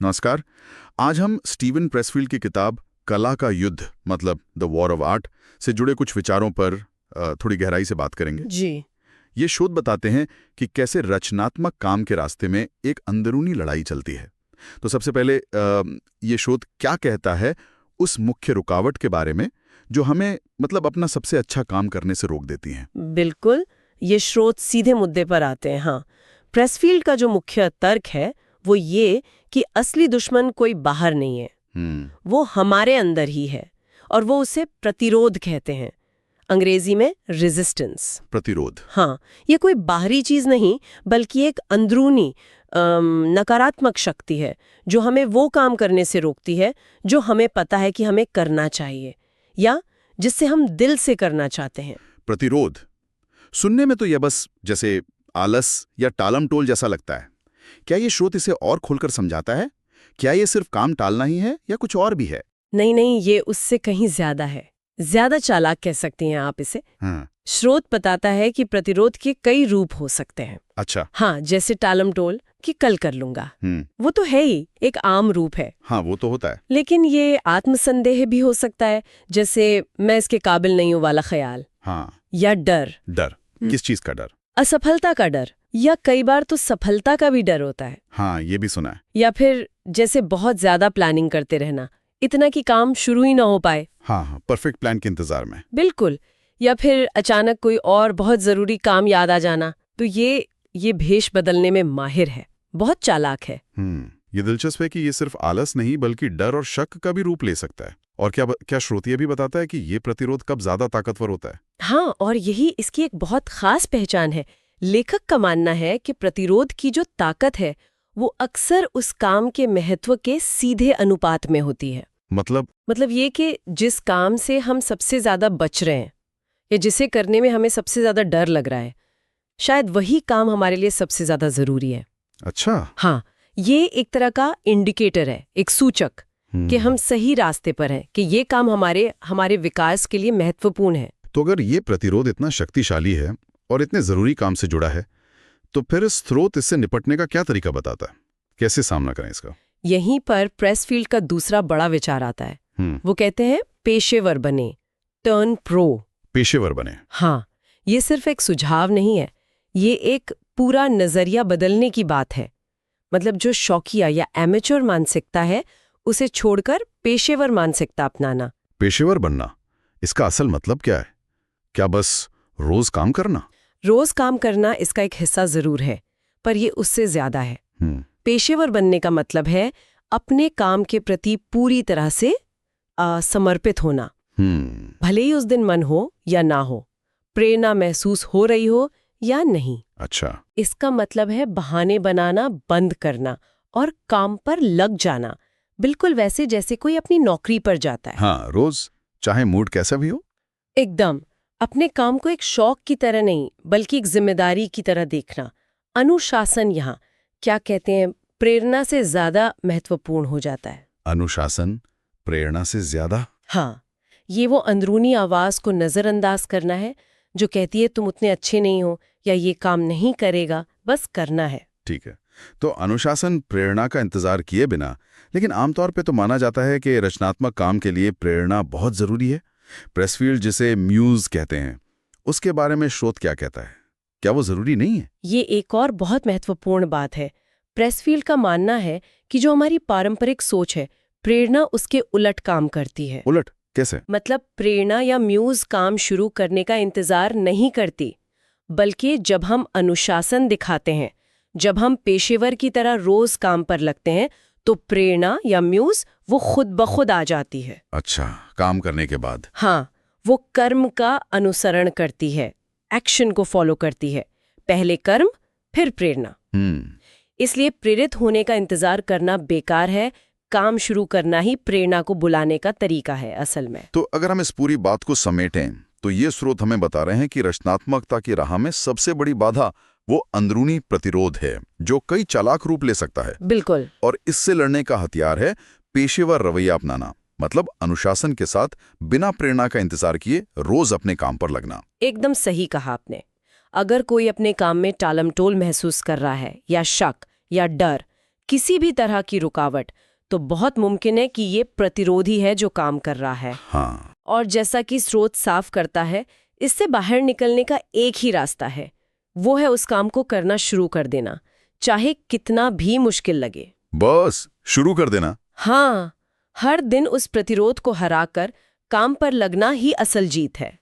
नमस्कार। आज हम स्टीवन प्रेसफील्ड की किताब कला का युद्ध मतलब द वॉर ऑफ आर्ट से जुड़े कुछ विचारों पर थोड़ी गहराई से बात करेंगे। जी। ये शोध बताते हैं कि कैसे रचनात्मक काम के रास्ते में एक अंदरूनी लड़ाई चलती है। तो सबसे पहले ये शोध क्या कहता है उस मुख्य रुकावट के बारे में जो हमें मतलब अपना सबसे अच्छा काम करने से रोक देती हैं। बिल्कुल, ये स्रोत सीधे मुद्दे पर आते हैं। हाँ, प्रेसफील्ड का जो मुख्य तर्क है वो ये कि असली दुश्मन कोई बाहर नहीं है, वो हमारे अंदर ही है और वो उसे प्रतिरोध कहते हैं, अंग्रेजी में रेजिस्टेंस। प्रतिरोध। हाँ, ये कोई बाहरी चीज नहीं बल्कि एक अंदरूनी नकारात्मक शक्ति है जो हमें वो काम करने से रोकती है जो हमें पता है कि हमें करना चाहिए या जिससे हम दिल से करना चाहते हैं। प्रतिरोध सुनने में तो यह बस जैसे आलस या टालमटोल जैसा लगता है। क्या ये स्रोत इसे और खोलकर समझाता है? क्या ये सिर्फ काम टालना ही है या कुछ और भी है? नहीं, ये उससे कहीं ज्यादा है। ज्यादा चालाक कह सकती हैं आप इसे। हाँ। स्रोत बताता है कि प्रतिरोध के कई रूप हो सकते हैं। अच्छा। हाँ, जैसे टालमटोल कि कल कर लूंगा, वो तो है ही, एक आम रूप है। हाँ, वो तो होता है। लेकिन ये आत्मसंदेह भी हो सकता है, जैसे मैं इसके काबिल नहीं हूं वाला ख्याल। हाँ। या डर। किस चीज का डर? असफलता का डर, या कई बार तो सफलता का भी डर होता है। हाँ, ये भी सुना है। या फिर जैसे बहुत ज्यादा प्लानिंग करते रहना, इतना कि काम शुरू ही ना हो पाए। हाँ, परफेक्ट प्लान के इंतजार में। बिल्कुल। या फिर अचानक कोई और बहुत जरूरी काम याद आ जाना। तो ये भेष बदलने में माहिर है, बहुत चालाक है। ये दिलचस्प है कि ये सिर्फ आलस नहीं बल्कि डर और शक का भी रूप ले सकता है। और क्या स्रोत ये भी बताता है कि ये प्रतिरोध कब ज्यादा ताकतवर होता है? हाँ, और यही इसकी एक बहुत खास पहचान है। लेखक का मानना है कि प्रतिरोध की जो ताकत है वो अक्सर उस काम के महत्व के सीधे अनुपात में होती है। मतलब ये कि जिस काम से हम सबसे ज्यादा बच रहे हैं या जिसे करने में हमें सबसे ज्यादा डर लग रहा है, शायद वही काम हमारे लिए सबसे ज्यादा जरूरी है। अच्छा। हाँ, ये एक तरह का इंडिकेटर है, एक सूचक कि हम सही रास्ते पर हैं, कि ये काम हमारे विकास के लिए महत्वपूर्ण है। तो अगर ये प्रतिरोध इतना शक्तिशाली है और इतने जरूरी काम से जुड़ा है, तो फिर स्रोत इससे निपटने का क्या तरीका बताता है? कैसे सामना करें इसका? यहीं पर प्रेसफील्ड का दूसरा बड़ा विचार आता है। वो कहते हैं पेशेवर बने, टर्न प्रो। पेशेवर बने। हाँ, ये सिर्फ एक सुझाव नहीं है, ये एक पूरा नजरिया बदलने की बात है। मतलब जो शौकिया या एमेच्योर मानसिकता है उसे छोड़कर पेशेवर मानसिकता अपनाना। पेशेवर बनना, इसका असल मतलब क्या है? क्या बस रोज काम करना? रोज काम करना इसका एक हिस्सा जरूर है, पर ये उससे ज्यादा है। पेशेवर बनने का मतलब है अपने काम के प्रति पूरी तरह से समर्पित होना। भले ही उस दिन मन हो या ना हो, प्रेरणा महसूस हो रही हो या नहीं। अच्छा। इसका मतलब है बहाने बनाना बंद करना और काम पर लग जाना, बिल्कुल वैसे जैसे कोई अपनी नौकरी पर जाता है। हाँ, रोज, चाहे मूड कैसा भी हो। एकदम। अपने काम को एक शौक की तरह नहीं बल्कि एक जिम्मेदारी की तरह देखना। अनुशासन यहाँ क्या कहते हैं, प्रेरणा से ज्यादा महत्वपूर्ण हो जाता है। अनुशासन प्रेरणा से ज्यादा? हाँ, ये वो अंदरूनी आवाज को नजरअंदाज करना है जो कहती है तुम उतने अच्छे नहीं हो या ये काम नहीं करेगा, बस करना है। ठीक है, तो अनुशासन प्रेरणा का इंतजार किए बिना, लेकिन आमतौर पे तो माना जाता है कि रचनात्मक काम के लिए प्रेरणा बहुत जरूरी है। प्रेसफील्ड जिसे म्यूज कहते हैं, उसके बारे में स्रोत क्या कहता है? क्या वो जरूरी नहीं है? ये एक और बहुत महत्वपूर्ण बात है। प्रेसफील्ड का मानना है कि जो हमारी पारंपरिक सोच है, प्रेरणा उसके उलट काम करती है। उलट कैसे? मतलब प्रेरणा या म्यूज काम शुरू करने का इंतजार नहीं करती, बल्कि जब हम अनुशासन दिखाते हैं, जब हम पेशेवर की तरह रोज काम पर लगते हैं, तो प्रेरणा या म्यूज वो खुद ब खुद आ जाती है। अच्छा, काम करने के बाद? हाँ, वो कर्म का अनुसरण करती है, एक्शन को फॉलो करती है। पहले कर्म फिर प्रेरणा। इसलिए प्रेरित होने का इंतजार करना बेकार है, काम शुरू करना ही प्रेरणा को बुलाने का तरीका है असल में। तो अगर हम इस पूरी बात को समेटें तो ये स्रोत हमें बता रहे हैं कि रचनात्मकता की राह में सबसे बड़ी बाधा वो अंदरूनी प्रतिरोध है जो कई चालाक रूप ले सकता है। बिल्कुल। और इससे लड़ने का हथियार है पेशेवर रवैया अपनाना, मतलब अनुशासन के साथ बिना प्रेरणा का इंतजार किए रोज अपने काम पर लगना। एकदम सही कहा आपने। अगर कोई अपने काम में टालमटोल महसूस कर रहा है या शक या डर, किसी भी तरह की रुकावट, तो बहुत मुमकिन है कि ये प्रतिरोधी है जो काम कर रहा है। हाँ। और जैसा कि स्रोत साफ करता है, इससे बाहर निकलने का एक ही रास्ता है, वो है उस काम को करना शुरू कर देना, चाहे कितना भी मुश्किल लगे। बस शुरू कर देना। हाँ, हर दिन उस प्रतिरोध को हराकर काम पर लगना ही असल जीत है।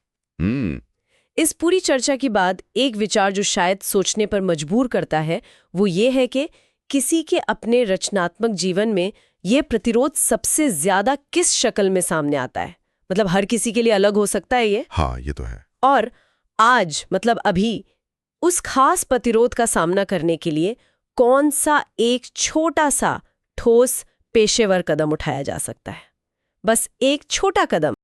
इस पूरी चर्चा के बाद एक विचार जो शायद सोचने पर मजबूर करता है, वो ये है कि किसी के अपने रचनात्मक जीवन में ये प्रतिरोध सबसे ज्यादा किस शक्ल में सामने आता है। मतलब हर किसी के लिए अलग हो सकता है ये। हाँ, ये तो है। और आज मतलब अभी उस खास प्रतिरोध का सामना करने के लिए कौन सा एक छोटा सा ठोस पेशेवर कदम उठाया जा सकता है। बस एक छोटा कदम